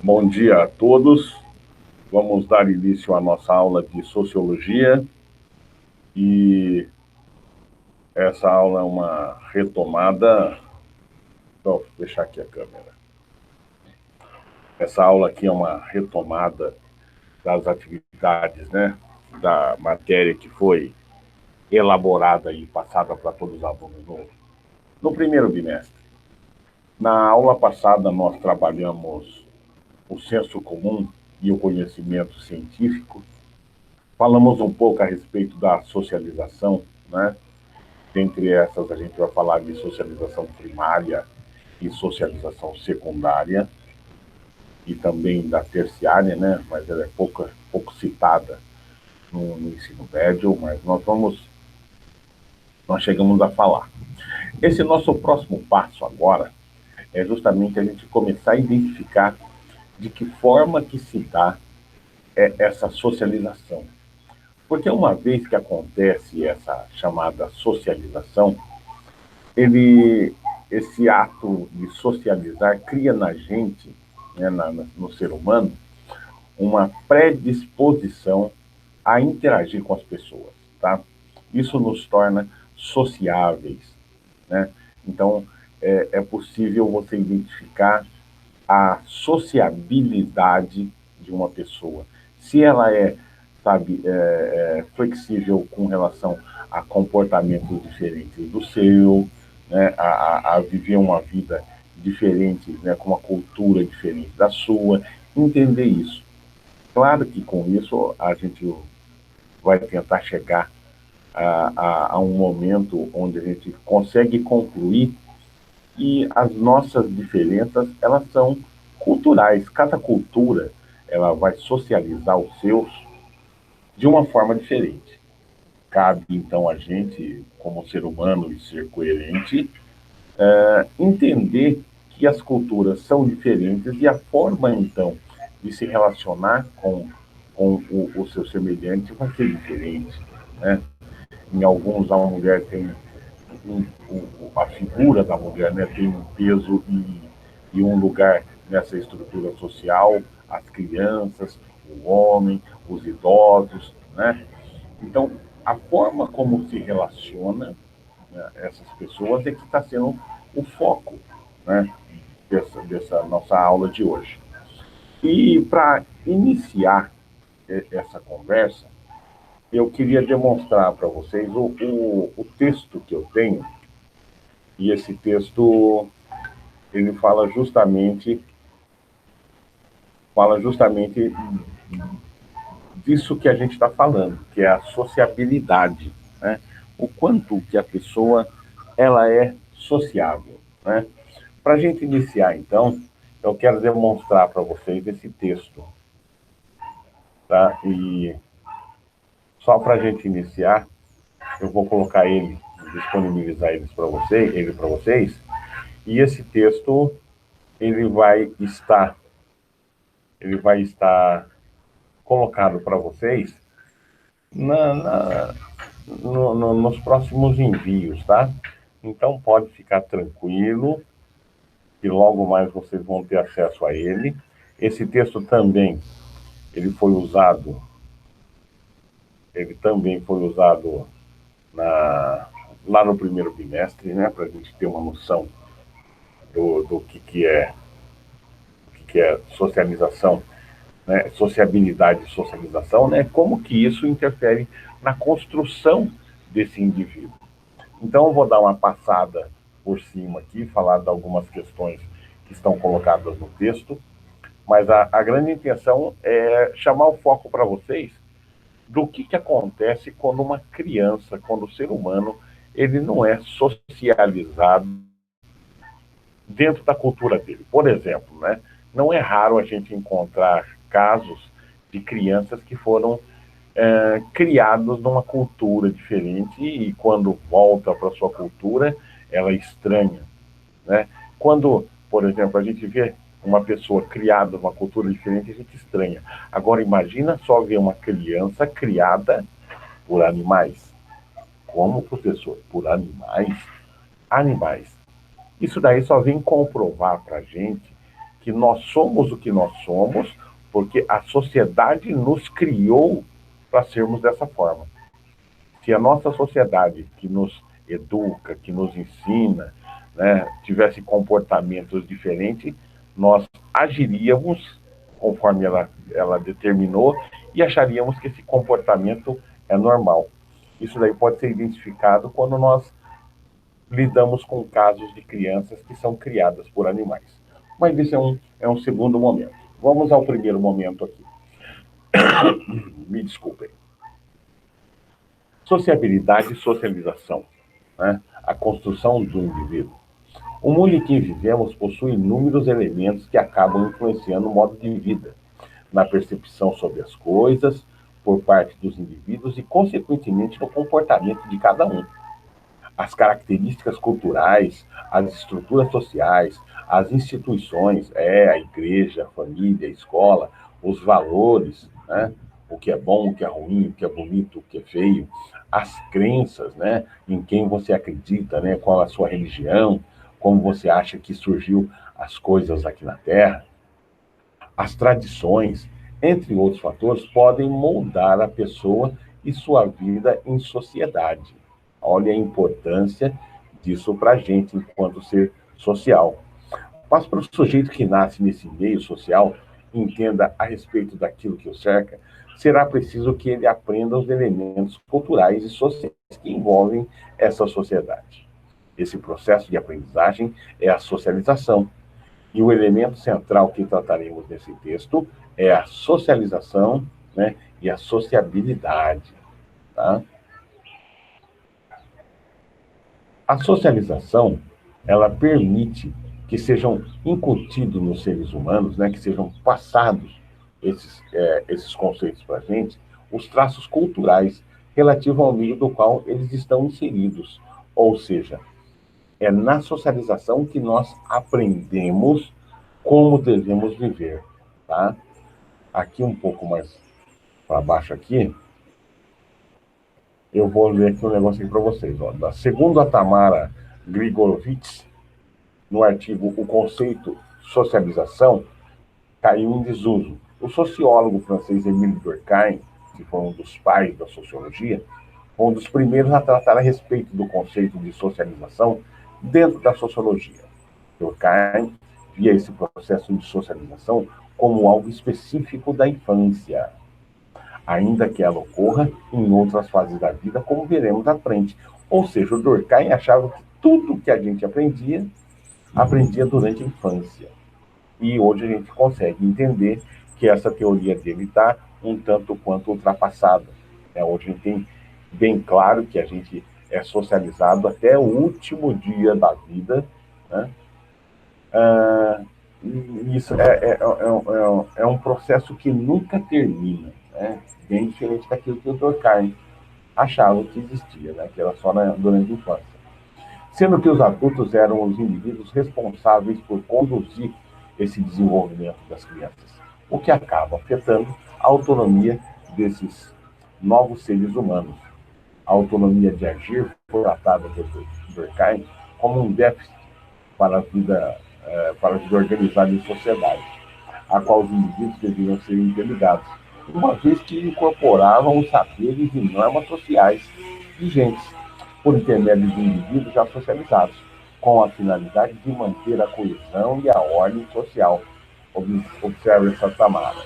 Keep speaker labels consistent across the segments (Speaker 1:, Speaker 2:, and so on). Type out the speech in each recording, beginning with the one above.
Speaker 1: Bom dia a todos. Vamos dar início à nossa aula de Sociologia e essa aula é uma retomada. Vou deixar aqui a câmera. Essa aula aqui é uma retomada das atividades, né, da matéria que foi elaborada e passada para todos os alunos no primeiro bimestre. Na aula passada, nós trabalhamos o senso comum e o conhecimento científico. Falamos um pouco a respeito da socialização, né? Dentre essas, a gente vai falar de socialização primária e socialização secundária, e também da terciária, né? Mas ela é pouco citada no ensino médio, mas nós chegamos a falar. Esse nosso próximo passo agora é justamente a gente começar a identificar de que forma que se dá essa socialização. Porque uma vez que acontece essa chamada socialização, esse ato de socializar cria na gente, né, no ser humano, uma predisposição a interagir com as pessoas, tá? Isso nos torna sociáveis, né? Então, é possível você identificar a sociabilidade de uma pessoa. Se ela sabe, flexível com relação a comportamentos diferentes do seu, né, a viver uma vida diferente, né, com uma cultura diferente da sua, entender isso. Claro que com isso a gente vai tentar chegar a um momento onde a gente consegue concluir e as nossas diferenças, elas são culturais. Cada cultura, ela vai socializar os seus de uma forma diferente. Cabe, então, a gente, como ser humano e ser coerente, entender que as culturas são diferentes e a forma, então, de se relacionar com o seu semelhante vai ser diferente, né? Em alguns, a mulher tem a figura da mulher, né, tem um peso e um lugar nessa estrutura social, as crianças, o homem, os idosos, né? Então, a forma como se relaciona, né, essas pessoas é que está sendo o foco, né, dessa nossa aula de hoje. E para iniciar essa conversa, eu queria demonstrar para vocês o texto que eu tenho, e esse texto ele fala justamente disso que a gente está falando, que é a sociabilidade, né? O quanto que a pessoa ela é sociável, né? Para a gente iniciar, então, eu quero demonstrar para vocês esse texto, tá? E só para a gente iniciar, eu vou colocar ele, disponibilizar ele para vocês, e esse texto ele vai estar colocado para vocês nos próximos envios, tá? Então pode ficar tranquilo, que logo mais vocês vão ter acesso a ele. Esse texto também, ele também foi usado lá no primeiro bimestre, né? Para a gente ter uma noção do que é socialização, né, sociabilidade e socialização, né, como que isso interfere na construção desse indivíduo. Então, eu vou dar uma passada por cima aqui, falar de algumas questões que estão colocadas no texto, mas a grande intenção é chamar o foco para vocês do que acontece quando uma criança, quando o ser humano, ele não é socializado dentro da cultura dele. Por exemplo, né, não é raro a gente encontrar casos de crianças que foram criados numa cultura diferente e quando volta para sua cultura, ela estranha, né? Quando, por exemplo, a gente vê uma pessoa criada numa cultura diferente, a gente estranha. Agora, imagina só ver uma criança criada por animais. Como, professor? Por animais? Animais. Isso daí só vem comprovar para a gente que nós somos o que nós somos, porque a sociedade nos criou para sermos dessa forma. Se a nossa sociedade, que nos educa, que nos ensina, né, tivesse comportamentos diferentes, nós agiríamos conforme ela determinou e acharíamos que esse comportamento é normal. Isso daí pode ser identificado quando nós lidamos com casos de crianças que são criadas por animais. Mas isso é um segundo momento. Vamos ao primeiro momento aqui. Me desculpem. Sociabilidade e socialização, né? A construção do indivíduo. O mundo em que vivemos possui inúmeros elementos que acabam influenciando o modo de vida, na percepção sobre as coisas, por parte dos indivíduos e, consequentemente, no comportamento de cada um. As características culturais, as estruturas sociais, as instituições, a igreja, a família, a escola, os valores, né? O que é bom, o que é ruim, o que é bonito, o que é feio, as crenças, né? Em quem você acredita, né? Qual a sua religião, como você acha que surgiu as coisas aqui na Terra, as tradições, entre outros fatores, podem moldar a pessoa e sua vida em sociedade. Olha a importância disso para a gente enquanto ser social. Mas para o sujeito que nasce nesse meio social, entenda a respeito daquilo que o cerca, será preciso que ele aprenda os elementos culturais e sociais que envolvem essa sociedade. Esse processo de aprendizagem é a socialização. E o elemento central que trataremos nesse texto é a socialização, né, e a sociabilidade. Tá? A socialização, ela permite que sejam incutidos nos seres humanos, né, que sejam passados esses conceitos para a gente, os traços culturais relativos ao meio do qual eles estão inseridos. Ou seja, é na socialização que nós aprendemos como devemos viver. Tá? Aqui um pouco mais para baixo aqui, eu vou ler aqui um negócio aqui para vocês. Ó. Segundo a Tamara Grigorovitch, no artigo O Conceito Socialização, caiu em desuso. O sociólogo francês Émile Durkheim, que foi um dos pais da sociologia, foi um dos primeiros a tratar a respeito do conceito de socialização dentro da sociologia. Durkheim via esse processo de socialização como algo específico da infância, ainda que ela ocorra em outras fases da vida, como veremos à frente. Ou seja, o Durkheim achava que tudo que a gente aprendia durante a infância. E hoje a gente consegue entender que essa teoria dele está um tanto quanto ultrapassada. Hoje a gente tem bem claro que a gente é socializado até o último dia da vida, né? Isso é um processo que nunca termina, né? Bem diferente daquilo que o Durkheim achava que existia, né? Que era só durante a infância. Sendo que os adultos eram os indivíduos responsáveis por conduzir esse desenvolvimento das crianças, o que acaba afetando a autonomia desses novos seres humanos. A autonomia de agir foi tratada por Durkheim como um déficit para para a vida organizada em sociedade, a qual os indivíduos deveriam ser interligados, uma vez que incorporavam os saberes e normas sociais vigentes, por intermédio de indivíduos já socializados, com a finalidade de manter a coesão e a ordem social. Observe essa Tamara.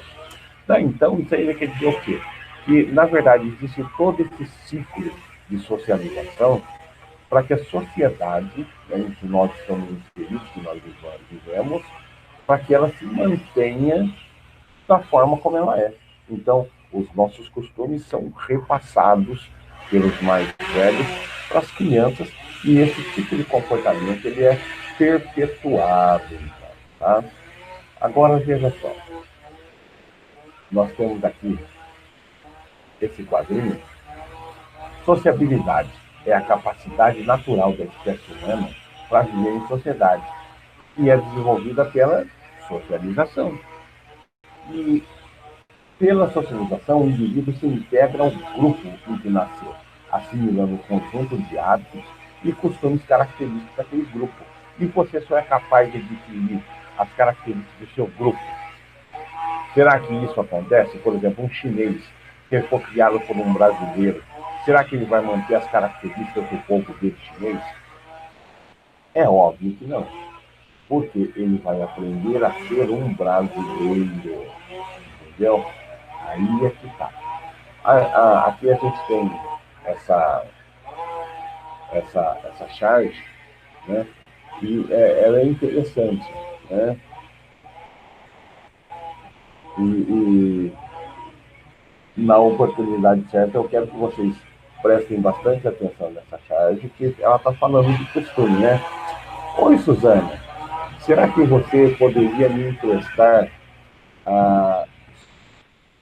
Speaker 1: Então, isso aí quer dizer o quê? Que, na verdade, existe todo esse ciclo de socialização para que a sociedade, né, em que nós estamos inseridos, que nós vivemos, para que ela se mantenha da forma como ela é. Então, os nossos costumes são repassados pelos mais velhos para as crianças e esse tipo de comportamento ele é perpetuado. Então, tá? Agora, veja só. Nós temos aqui esse quadrinho. Sociabilidade é a capacidade natural da espécie humana para viver em sociedade e é desenvolvida pela socialização. E pela socialização, o indivíduo se integra ao grupo em que nasceu, assimilando um conjunto de hábitos e costumes característicos daquele grupo. E você só é capaz de adquirir as características do seu grupo. Será que isso acontece? Por exemplo, um chinês, que ele for criado por um brasileiro, será que ele vai manter as características do povo dele chinês? É óbvio que não, porque ele vai aprender a ser um brasileiro, entendeu? Aí é que tá. Aqui a gente tem essa, essa charge, né? E ela é interessante, né? E na oportunidade certa, eu quero que vocês prestem bastante atenção nessa charge, que ela está falando de costume, né? Oi, Suzana, será que você poderia a, me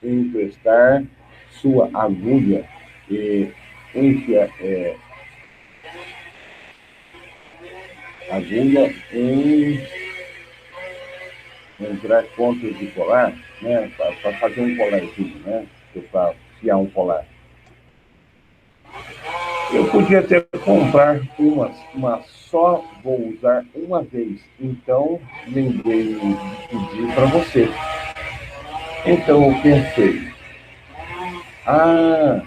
Speaker 1: emprestar sua agulha e enfia, agulha em entrar pontos de colar, né? Para fazer um colarzinho, né? Para fiar um colar. Eu podia até comprar uma só vou usar uma vez. Então, lembrei de pedir para você. Então, eu pensei, ah,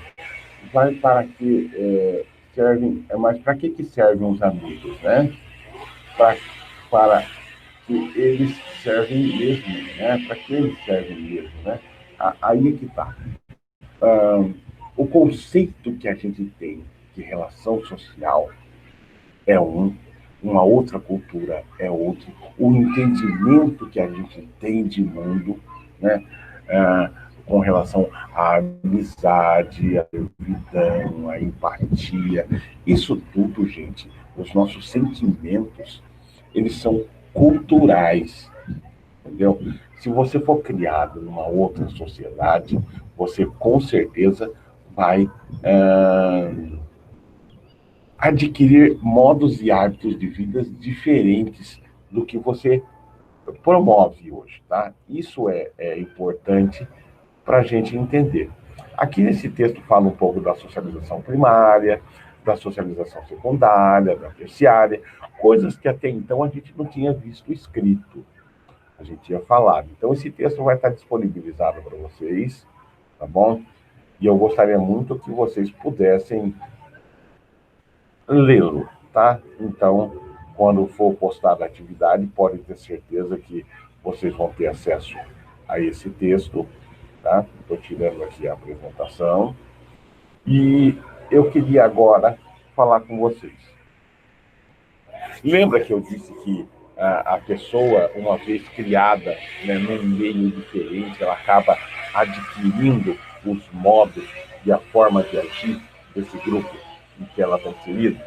Speaker 1: vai para que servem, mas para que servem os amigos, né? Pra, para que eles servem mesmo, né? Para que eles servem mesmo, né? Aí é que está. O conceito que a gente tem de relação social é uma outra cultura é outro, o entendimento que a gente tem de mundo, né? Com relação à amizade, à servidão, à empatia, isso tudo, gente, os nossos sentimentos, eles são culturais, entendeu? Se você for criado numa outra sociedade, você com certeza vai adquirir modos e hábitos de vida diferentes do que você promove hoje, tá? Isso é importante para a gente entender. Aqui nesse texto fala um pouco da socialização primária, da socialização secundária, da terciária, coisas que até então a gente não tinha visto escrito, a gente tinha falado. Então esse texto vai estar disponibilizado para vocês, tá bom? E eu gostaria muito que vocês pudessem lê-lo, tá? Então, quando for postada a atividade, pode ter certeza que vocês vão ter acesso a esse texto, tá? Estou tirando aqui a apresentação. E eu queria agora falar com vocês. Lembra que eu disse que a pessoa, uma vez criada, né, num meio diferente, ela acaba adquirindo os modos e a forma de agir desse grupo em que ela está inserida?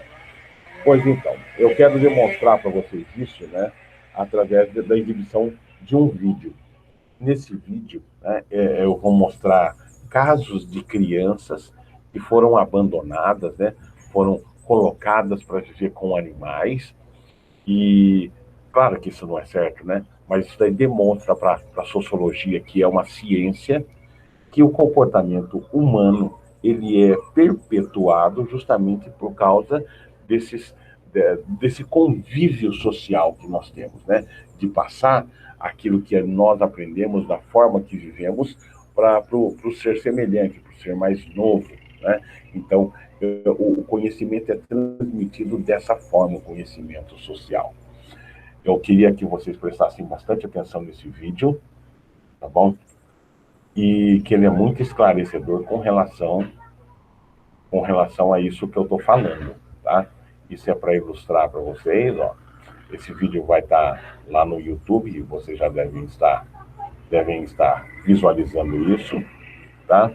Speaker 1: Pois então, eu quero demonstrar para vocês isso, né, através da exibição de um vídeo. Nesse vídeo, né, eu vou mostrar casos de crianças que foram abandonadas, né, foram colocadas para viver com animais. E claro que isso não é certo, né? Mas isso daí demonstra para a sociologia, que é uma ciência, que o comportamento humano ele é perpetuado justamente por causa desse convívio social que nós temos, né? De passar aquilo que nós aprendemos da forma que vivemos para o ser semelhante, para o ser mais novo, né? Então, o conhecimento é transmitido dessa forma, o conhecimento social. Eu queria que vocês prestassem bastante atenção nesse vídeo, tá bom? E que ele é muito esclarecedor com relação a isso que eu estou falando, tá? Isso é para ilustrar para vocês, ó. Esse vídeo vai estar lá no YouTube e vocês já devem estar visualizando isso, tá?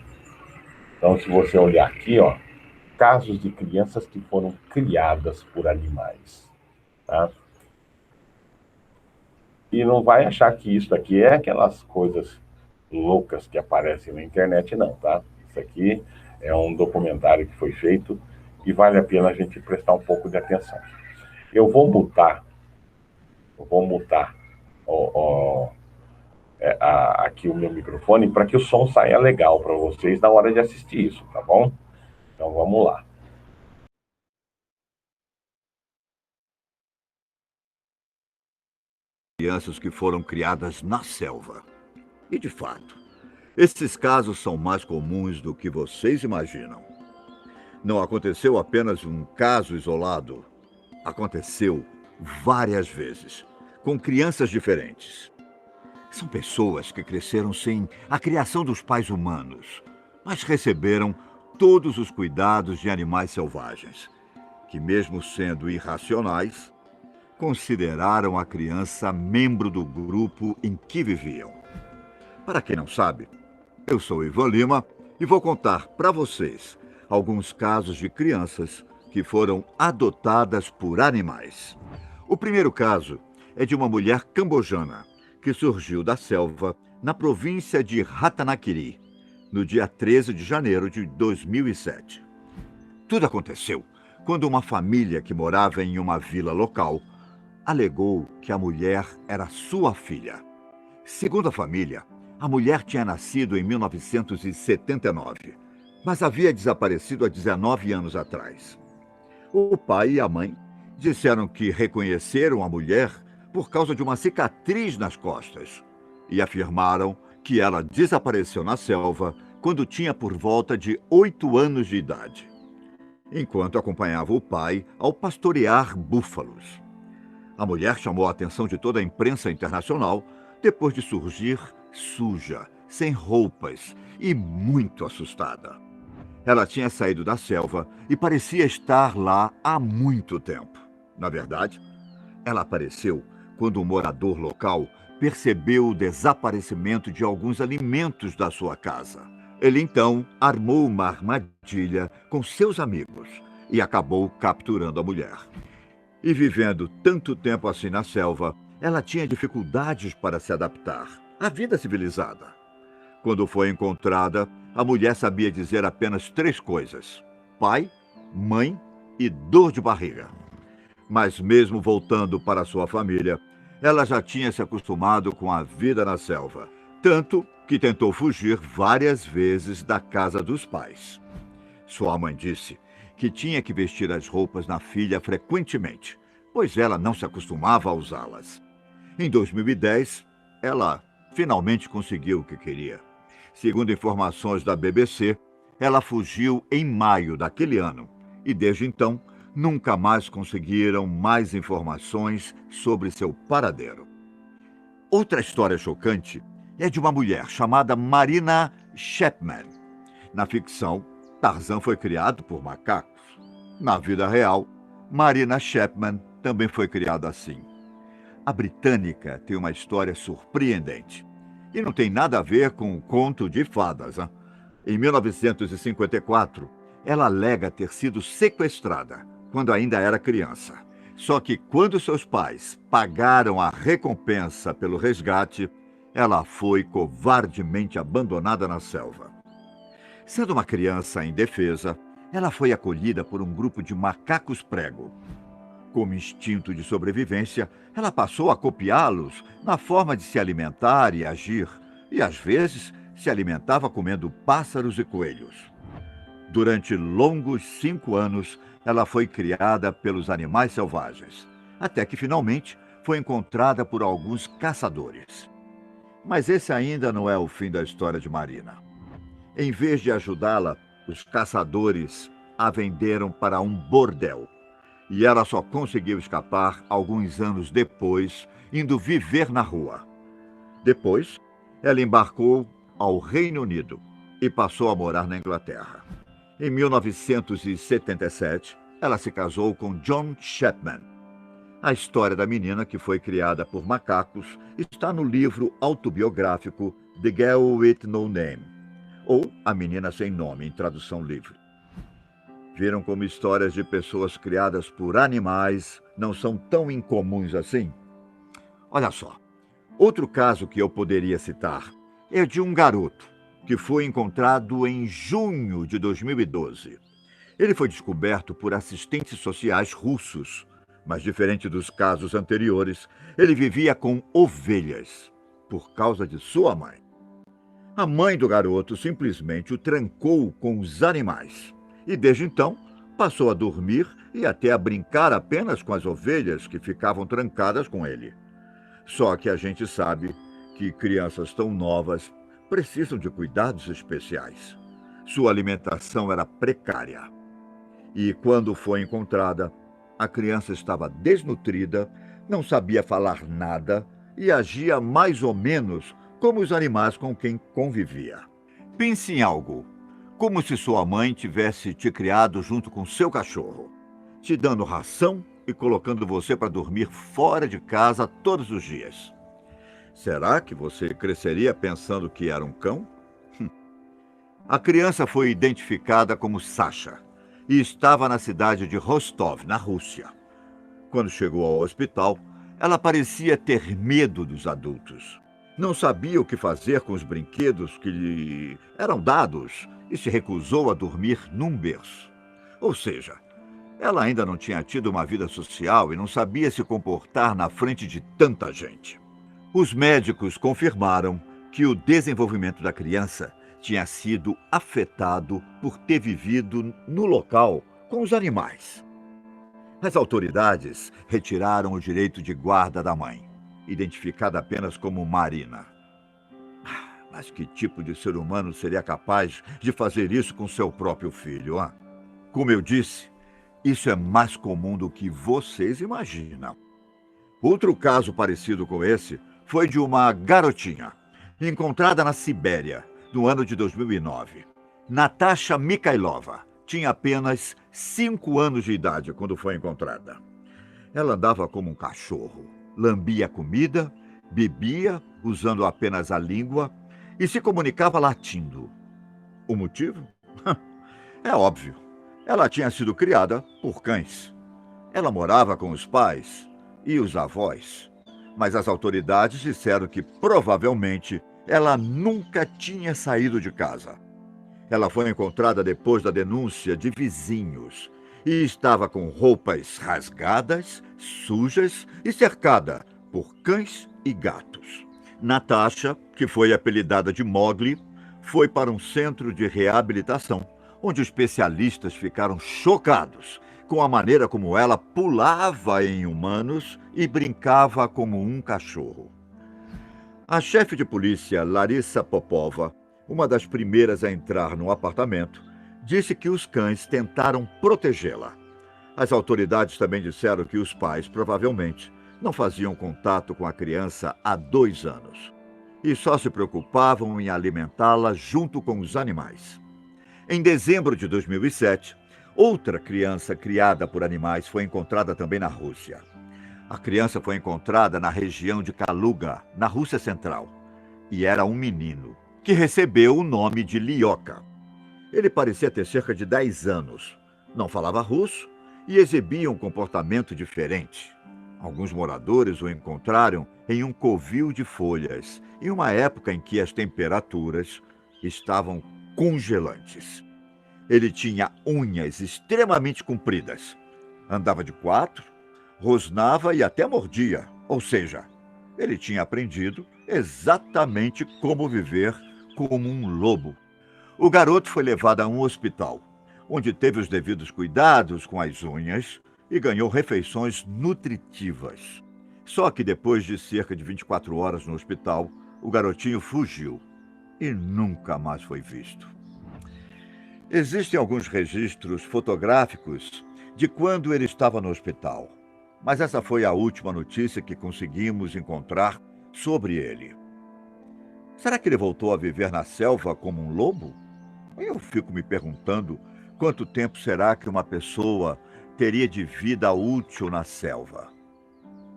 Speaker 1: Então, se você olhar aqui, ó, casos de crianças que foram criadas por animais, tá? E não vai achar que isso aqui é aquelas coisas loucas que aparecem na internet, não, tá? Isso aqui é um documentário que foi feito e vale a pena a gente prestar um pouco de atenção. Eu vou mutar, eu vou mutar ó, aqui o meu microfone para que o som saia legal para vocês na hora de assistir isso, tá bom? Então vamos lá.
Speaker 2: crianças que foram criadas na selva. E, de fato, esses casos são mais comuns do que vocês imaginam. Não aconteceu apenas um caso isolado. Aconteceu várias vezes, com crianças diferentes. São pessoas que cresceram sem a criação dos pais humanos, mas receberam todos os cuidados de animais selvagens, que, mesmo sendo irracionais, consideraram a criança membro do grupo em que viviam. Para quem não sabe, eu sou Ivan Lima e vou contar para vocês alguns casos de crianças que foram adotadas por animais. O primeiro caso é de uma mulher cambojana que surgiu da selva na província de Ratanakiri, no dia 13 de janeiro de 2007. Tudo aconteceu quando uma família que morava em uma vila local alegou que a mulher era sua filha. Segundo a família, a mulher tinha nascido em 1979, mas havia desaparecido há 19 anos atrás. O pai e a mãe disseram que reconheceram a mulher por causa de uma cicatriz nas costas e afirmaram que ela desapareceu na selva quando tinha por volta de 8 anos de idade, enquanto acompanhava o pai ao pastorear búfalos. A mulher chamou a atenção de toda a imprensa internacional depois de surgir suja, sem roupas e muito assustada. Ela tinha saído da selva e parecia estar lá há muito tempo. Na verdade, ela apareceu quando um morador local percebeu o desaparecimento de alguns alimentos da sua casa. Ele então armou uma armadilha com seus amigos e acabou capturando a mulher. E vivendo tanto tempo assim na selva, ela tinha dificuldades para se adaptar à vida civilizada. Quando foi encontrada, a mulher sabia dizer apenas 3 coisas: pai, mãe e dor de barriga. Mas mesmo voltando para sua família, ela já tinha se acostumado com a vida na selva, tanto que tentou fugir várias vezes da casa dos pais. Sua mãe disse que tinha que vestir as roupas na filha frequentemente, pois ela não se acostumava a usá-las. Em 2010, ela finalmente conseguiu o que queria. Segundo informações da BBC, ela fugiu em maio daquele ano e, desde então, nunca mais conseguiram mais informações sobre seu paradeiro. Outra história chocante é de uma mulher chamada Marina Chapman. Na ficção, Tarzan foi criado por macacos. Na vida real, Marina Chapman também foi criada assim. A britânica tem uma história surpreendente. E não tem nada a ver com um conto de fadas. Hein? Em 1954, ela alega ter sido sequestrada quando ainda era criança. Só que quando seus pais pagaram a recompensa pelo resgate, ela foi covardemente abandonada na selva. Sendo uma criança indefesa, ela foi acolhida por um grupo de macacos prego. Como instinto de sobrevivência, ela passou a copiá-los na forma de se alimentar e agir, e às vezes se alimentava comendo pássaros e coelhos. Durante longos 5 anos, ela foi criada pelos animais selvagens, até que finalmente foi encontrada por alguns caçadores. Mas esse ainda não é o fim da história de Marina. Em vez de ajudá-la, os caçadores a venderam para um bordel. E ela só conseguiu escapar alguns anos depois, indo viver na rua. Depois, ela embarcou ao Reino Unido e passou a morar na Inglaterra. Em 1977, ela se casou com John Chapman. A história da menina que foi criada por macacos está no livro autobiográfico The Girl with No Name, ou A Menina Sem Nome, em tradução livre. Viram como histórias de pessoas criadas por animais não são tão incomuns assim? Olha só, outro caso que eu poderia citar é de um garoto que foi encontrado em junho de 2012. Ele foi descoberto por assistentes sociais russos, mas diferente dos casos anteriores, ele vivia com ovelhas, por causa de sua mãe. A mãe do garoto simplesmente o trancou com os animais. E desde então, passou a dormir e até a brincar apenas com as ovelhas que ficavam trancadas com ele. Só que a gente sabe que crianças tão novas precisam de cuidados especiais. Sua alimentação era precária. E quando foi encontrada, a criança estava desnutrida, não sabia falar nada e agia mais ou menos como os animais com quem convivia. Pense em algo, como se sua mãe tivesse te criado junto com seu cachorro, te dando ração e colocando você para dormir fora de casa todos os dias. Será que você cresceria pensando que era um cão? A criança foi identificada como Sasha e estava na cidade de Rostov, na Rússia. Quando chegou ao hospital, ela parecia ter medo dos adultos. Não sabia o que fazer com os brinquedos que lhe eram dados e se recusou a dormir num berço. Ou seja, ela ainda não tinha tido uma vida social e não sabia se comportar na frente de tanta gente. Os médicos confirmaram que o desenvolvimento da criança tinha sido afetado por ter vivido no local com os animais. As autoridades retiraram o direito de guarda da mãe, identificada apenas como Marina. Mas que tipo de ser humano seria capaz de fazer isso com seu próprio filho, hein? Como eu disse, isso é mais comum do que vocês imaginam. Outro caso parecido com esse foi de uma garotinha, encontrada na Sibéria, no ano de 2009. Natasha Mikhailova tinha apenas 5 anos de idade quando foi encontrada. Ela andava como um cachorro, lambia a comida, bebia usando apenas a língua e se comunicava latindo. O motivo? É óbvio. Ela tinha sido criada por cães. Ela morava com os pais e os avós, mas as autoridades disseram que provavelmente ela nunca tinha saído de casa. Ela foi encontrada depois da denúncia de vizinhos e estava com roupas rasgadas, sujas e cercada por cães e gatos. Natasha, que foi apelidada de Mowgli, foi para um centro de reabilitação, onde especialistas ficaram chocados com a maneira como ela pulava em humanos e brincava como um cachorro. A chefe de polícia, Larissa Popova, uma das primeiras a entrar no apartamento, disse que os cães tentaram protegê-la. As autoridades também disseram que os pais, provavelmente, não faziam contato com a criança há 2 anos e só se preocupavam em alimentá-la junto com os animais. Em dezembro de 2007, outra criança criada por animais foi encontrada também na Rússia. A criança foi encontrada na região de Kaluga, na Rússia Central, e era um menino, que recebeu o nome de Lyoka. Ele parecia ter cerca de 10 anos, não falava russo e exibia um comportamento diferente. Alguns moradores o encontraram em um covil de folhas, em uma época em que as temperaturas estavam congelantes. Ele tinha unhas extremamente compridas, andava de 4, rosnava e até mordia, ou seja, ele tinha aprendido exatamente como viver como um lobo. O garoto foi levado a um hospital, onde teve os devidos cuidados com as unhas e ganhou refeições nutritivas. Só que depois de cerca de 24 horas no hospital, o garotinho fugiu e nunca mais foi visto. Existem alguns registros fotográficos de quando ele estava no hospital, mas essa foi a última notícia que conseguimos encontrar sobre ele. Será que ele voltou a viver na selva como um lobo? Eu fico me perguntando quanto tempo será que uma pessoa teria de vida útil na selva,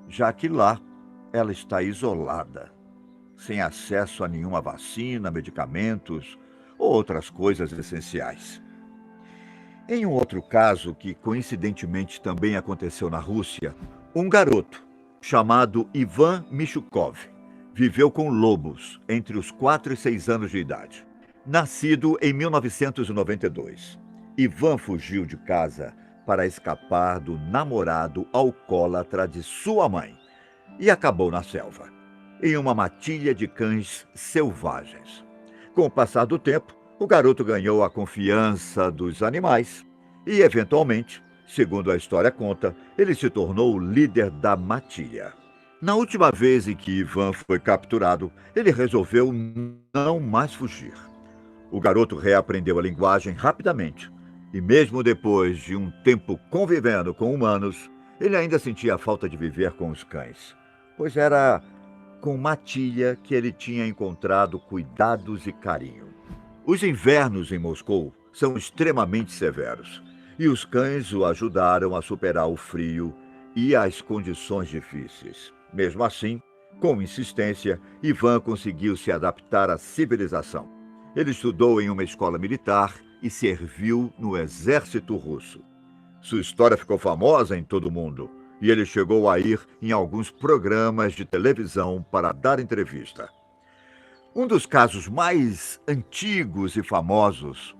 Speaker 2: já que lá ela está isolada, sem acesso a nenhuma vacina, medicamentos ou outras coisas essenciais. Em um outro caso, que coincidentemente também aconteceu na Rússia, um garoto chamado Ivan Michukov viveu com lobos entre os 4 e 6 anos de idade. Nascido em 1992, Ivan fugiu de casa para escapar do namorado alcoólatra de sua mãe e acabou na selva, em uma matilha de cães selvagens. Com o passar do tempo, o garoto ganhou a confiança dos animais e, eventualmente, segundo a história conta, ele se tornou o líder da matilha. Na última vez em que Ivan foi capturado, ele resolveu não mais fugir. O garoto reaprendeu a linguagem rapidamente. E mesmo depois de um tempo convivendo com humanos, ele ainda sentia a falta de viver com os cães. Pois era com Matilha que ele tinha encontrado cuidados e carinho. Os invernos em Moscou são extremamente severos. E os cães o ajudaram a superar o frio e as condições difíceis. Mesmo assim, com insistência, Ivan conseguiu se adaptar à civilização. Ele estudou em uma escola militar e serviu no exército russo. Sua história ficou famosa em todo o mundo e ele chegou a ir em alguns programas de televisão para dar entrevista. Um dos casos mais antigos e famosos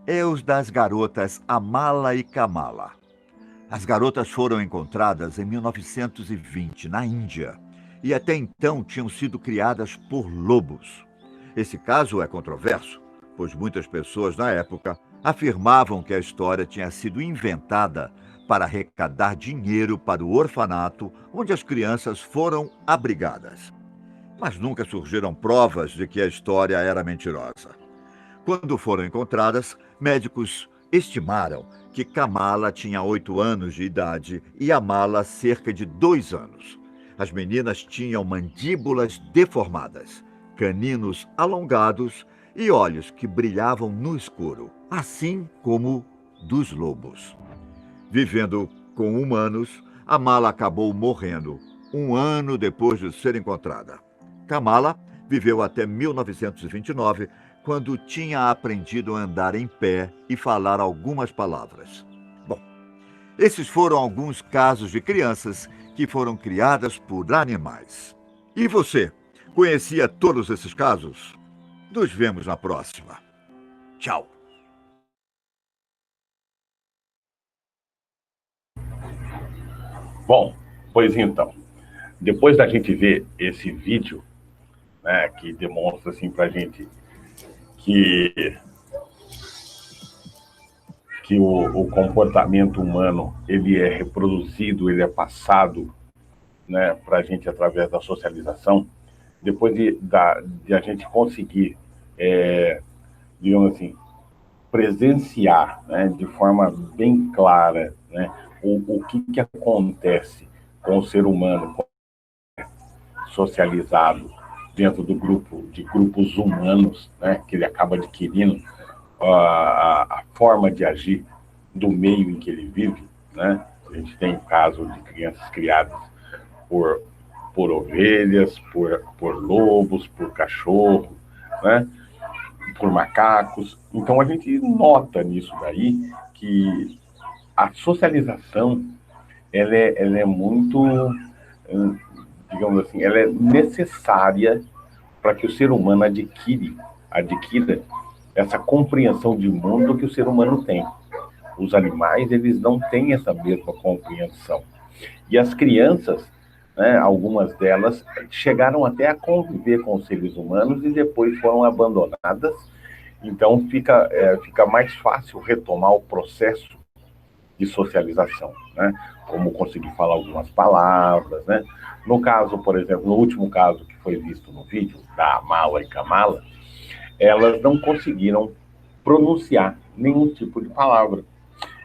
Speaker 2: é os das garotas Amala e Kamala. As garotas foram encontradas em 1920, na Índia, e até então tinham sido criadas por lobos. Esse caso é controverso, pois muitas pessoas na época afirmavam que a história tinha sido inventada para arrecadar dinheiro para o orfanato onde as crianças foram abrigadas. Mas nunca surgiram provas de que a história era mentirosa. Quando foram encontradas, médicos estimaram que Kamala tinha 8 anos de idade e Amala cerca de 2 anos. As meninas tinham mandíbulas deformadas, caninos alongados e olhos que brilhavam no escuro, assim como dos lobos. Vivendo com humanos, Amala acabou morrendo 1 ano depois de ser encontrada. Kamala viveu até 1929, quando tinha aprendido a andar em pé e falar algumas palavras. Bom, esses foram alguns casos de crianças que foram criadas por animais. E você, conhecia todos esses casos? Nos vemos na próxima. Tchau.
Speaker 1: Bom, pois então, depois da gente ver esse vídeo, né, que demonstra assim para a gente que o comportamento humano ele é reproduzido, ele é passado, né, para a gente através da socialização. Depois de a gente conseguir, digamos assim, presenciar, né, de forma bem clara, né, o que acontece com o ser humano socializado dentro do grupo, de grupos humanos, né, que ele acaba adquirindo a forma de agir do meio em que ele vive, né? A gente tem casos de crianças criadas por, por ovelhas, por lobos, por cachorro, né? Por macacos. Então a gente nota nisso daí que a socialização ela é muito, digamos assim, ela é necessária para que o ser humano adquira essa compreensão de mundo que o ser humano tem. Os animais, eles não têm essa mesma compreensão. E as crianças, né, algumas delas, chegaram até a conviver com os seres humanos e depois foram abandonadas. Então, fica mais fácil retomar o processo de socialização, né? Como conseguir falar algumas palavras, né? No caso, por exemplo, no último caso que foi visto no vídeo, da Amala e Kamala, elas não conseguiram pronunciar nenhum tipo de palavra.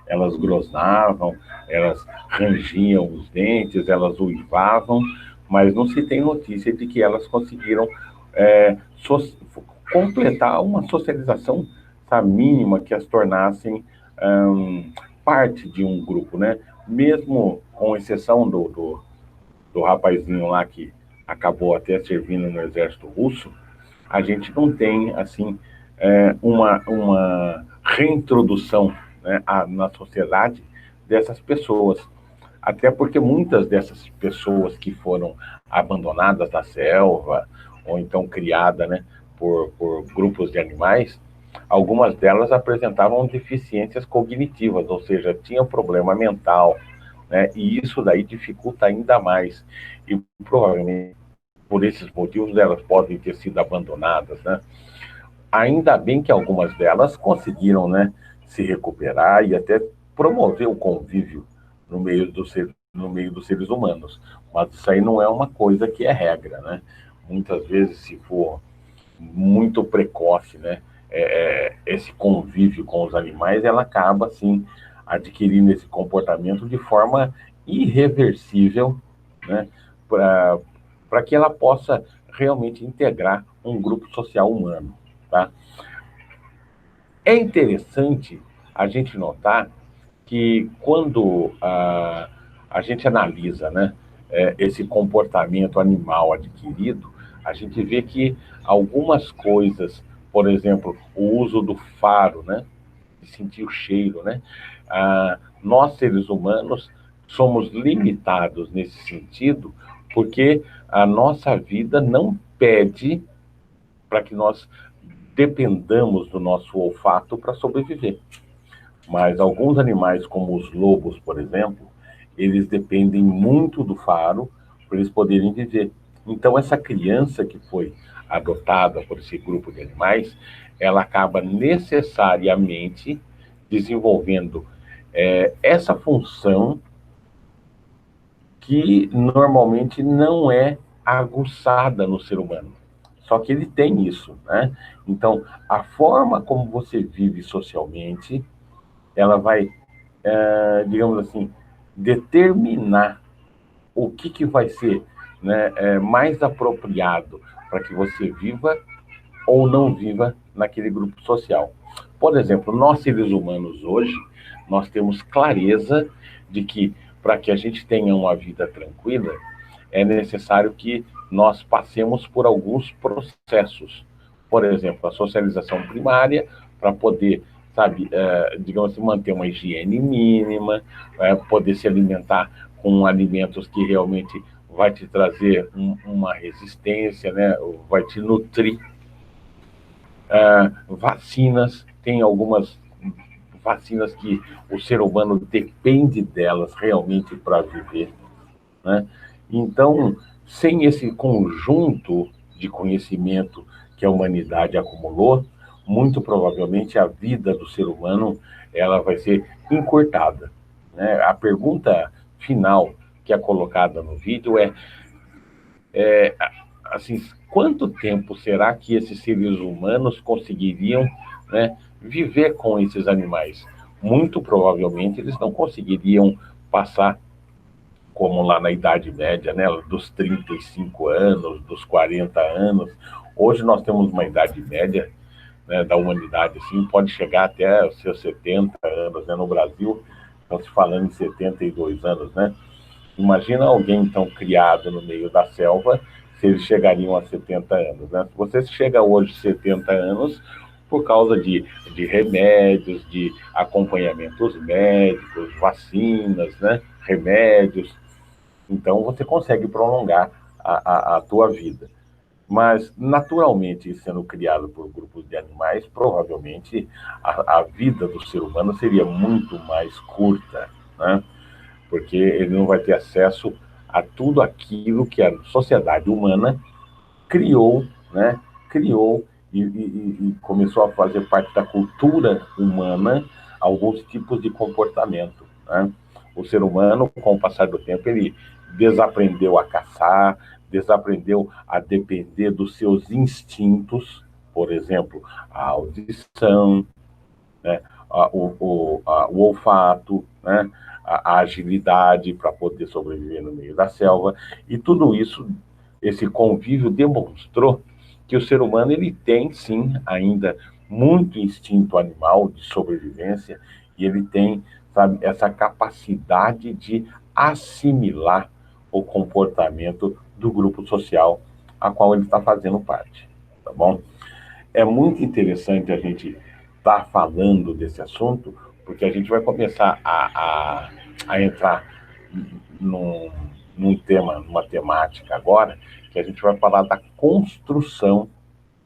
Speaker 1: Elas grosnavam, elas rangiam os dentes, elas uivavam, mas não se tem notícia de que elas conseguiram so completar uma socialização, sabe, mínima que as tornassem parte de um grupo, né? Mesmo com exceção do rapazinho lá que acabou até servindo no exército russo, a gente não tem, assim, uma reintrodução, né, na sociedade dessas pessoas. Até porque muitas dessas pessoas que foram abandonadas na selva, ou então criadas, né, por grupos de animais, algumas delas apresentavam deficiências cognitivas, ou seja, tinham problema mental, né, e isso daí dificulta ainda mais. E provavelmente por esses motivos elas podem ter sido abandonadas, né? Ainda bem que algumas delas conseguiram, né, se recuperar e até promover o convívio no meio dos seres no meio dos seres humanos. Mas isso aí não é uma coisa que é regra, né? Muitas vezes, se for muito precoce, né, esse convívio com os animais, ela acaba, assim, adquirindo esse comportamento de forma irreversível, né, para que ela possa realmente integrar um grupo social humano, tá? É interessante a gente notar que quando a gente analisa, né, esse comportamento animal adquirido, a gente vê que algumas coisas, por exemplo, o uso do faro, né, de sentir o cheiro, né, nós seres humanos somos limitados nesse sentido porque a nossa vida não pede para que nós dependamos do nosso olfato para sobreviver. Mas alguns animais, como os lobos, por exemplo, eles dependem muito do faro para eles poderem viver. Então, essa criança que foi adotada por esse grupo de animais, ela acaba necessariamente desenvolvendo essa função que normalmente não é aguçada no ser humano. Só que ele tem isso, né? Então, a forma como você vive socialmente, ela vai, digamos assim, determinar o que vai ser, né, mais apropriado para que você viva ou não viva naquele grupo social. Por exemplo, nós seres humanos hoje, nós temos clareza de que para que a gente tenha uma vida tranquila, é necessário que nós passemos por alguns processos. Por exemplo, a socialização primária, para poder, sabe, digamos assim, manter uma higiene mínima, poder se alimentar com alimentos que realmente vai te trazer uma resistência, né, vai te nutrir. Vacinas, tem algumas vacinas que o ser humano depende delas realmente para viver, né? Então, sem esse conjunto de conhecimento que a humanidade acumulou, muito provavelmente a vida do ser humano ela vai ser encurtada, né? A pergunta final que é colocada no vídeo é assim, quanto tempo será que esses seres humanos conseguiriam, né, viver com esses animais? Muito provavelmente eles não conseguiriam passar como lá na Idade Média, né, dos 35 anos, dos 40 anos. Hoje nós temos uma Idade Média, né, da humanidade, assim, pode chegar até os seus 70 anos, né, no Brasil estão se falando em 72 anos, né? Imagina alguém, então, criado no meio da selva, se eles chegariam a 70 anos, né? Se você chega hoje a 70 anos, por causa de remédios, de acompanhamentos médicos, vacinas, né? Remédios, então você consegue prolongar a tua vida. Mas, naturalmente, sendo criado por grupos de animais, provavelmente a vida do ser humano seria muito mais curta, né? Porque ele não vai ter acesso a tudo aquilo que a sociedade humana criou, né? Criou e começou a fazer parte da cultura humana alguns tipos de comportamento, né? O ser humano, com o passar do tempo, ele desaprendeu a caçar, desaprendeu a depender dos seus instintos, por exemplo, a audição, né? O olfato, né? A agilidade para poder sobreviver no meio da selva. E tudo isso, esse convívio demonstrou que o ser humano ele tem, sim, ainda muito instinto animal de sobrevivência e ele tem, sabe, essa capacidade de assimilar o comportamento do grupo social a qual ele está fazendo parte, tá bom? É muito interessante a gente estar falando desse assunto, porque a gente vai começar a entrar num, num tema, numa temática agora, que a gente vai falar da construção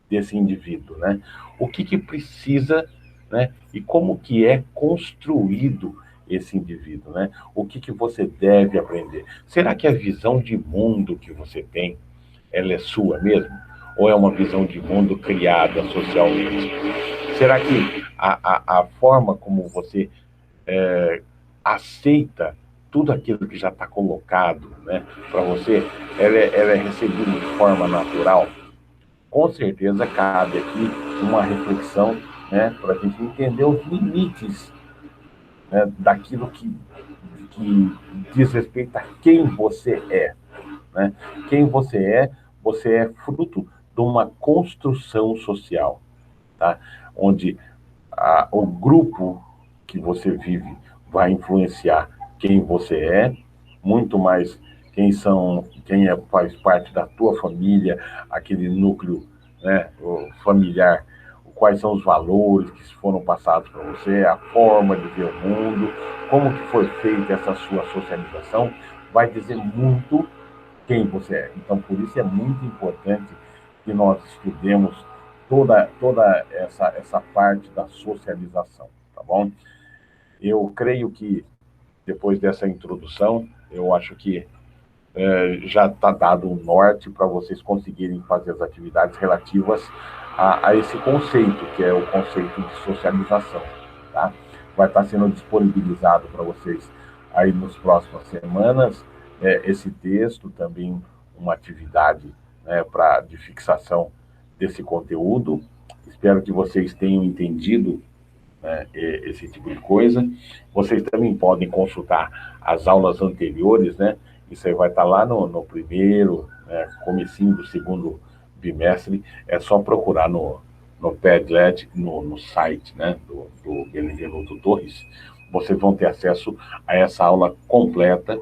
Speaker 1: desse indivíduo, né? O que precisa, né? E como que é construído esse indivíduo, né? O que você deve aprender? Será que a visão de mundo que você tem, ela é sua mesmo? Ou é uma visão de mundo criada socialmente? Será que a forma como você aceita tudo aquilo que já está colocado, né, para você, ela é recebida de forma natural. Com certeza cabe aqui uma reflexão, né, para a gente entender os limites, né, daquilo que diz respeito a quem você é. Né? Quem você é fruto de uma construção social, tá? Onde o grupo que você vive vai influenciar quem você é, muito mais faz parte da tua família, aquele núcleo, né, familiar, quais são os valores que foram passados para você, a forma de ver o mundo, como que foi feita essa sua socialização, vai dizer muito quem você é. Então, por isso é muito importante que nós estudemos toda essa parte da socialização, tá bom? Eu creio que, depois dessa introdução, eu acho que já está dado um norte para vocês conseguirem fazer as atividades relativas a esse conceito, que é o conceito de socialização, tá? Vai estar sendo disponibilizado para vocês aí nas próximas semanas esse texto, também uma atividade, né, de fixação desse conteúdo. Espero que vocês tenham entendido, né, esse tipo de coisa. Vocês também podem consultar as aulas anteriores, né? Isso aí vai estar lá no primeiro, né, comecinho do segundo bimestre. É só procurar no Padlet, no site, né, do Benevenuto Torres. Vocês vão ter acesso a essa aula completa.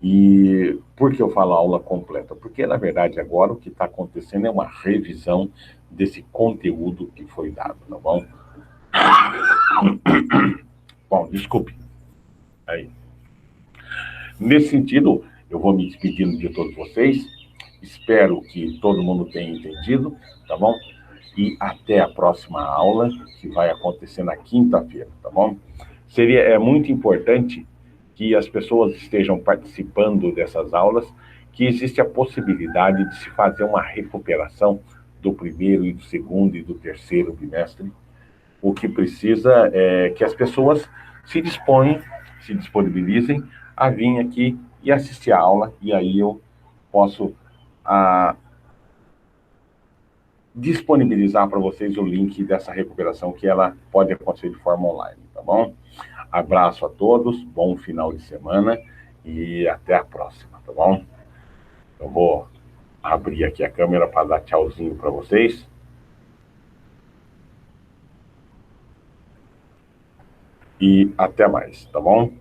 Speaker 1: E por que eu falo aula completa? Porque, na verdade, agora o que está acontecendo é uma revisão desse conteúdo que foi dado, tá bom? Bom, desculpe. Aí. Nesse sentido, eu vou me despedindo de todos vocês. Espero que todo mundo tenha entendido, tá bom? E até a próxima aula, que vai acontecer na quinta-feira, tá bom? É muito importante que as pessoas estejam participando dessas aulas, que existe a possibilidade de se fazer uma recuperação do primeiro e do segundo e do terceiro bimestre. O que precisa é que as pessoas se disponibilizem a vir aqui e assistir a aula, e aí eu posso a, disponibilizar para vocês o link dessa recuperação, que ela pode acontecer de forma online, tá bom? Abraço a todos, bom final de semana e até a próxima, tá bom? Eu vou abrir aqui a câmera para dar tchauzinho para vocês. E até mais, tá bom?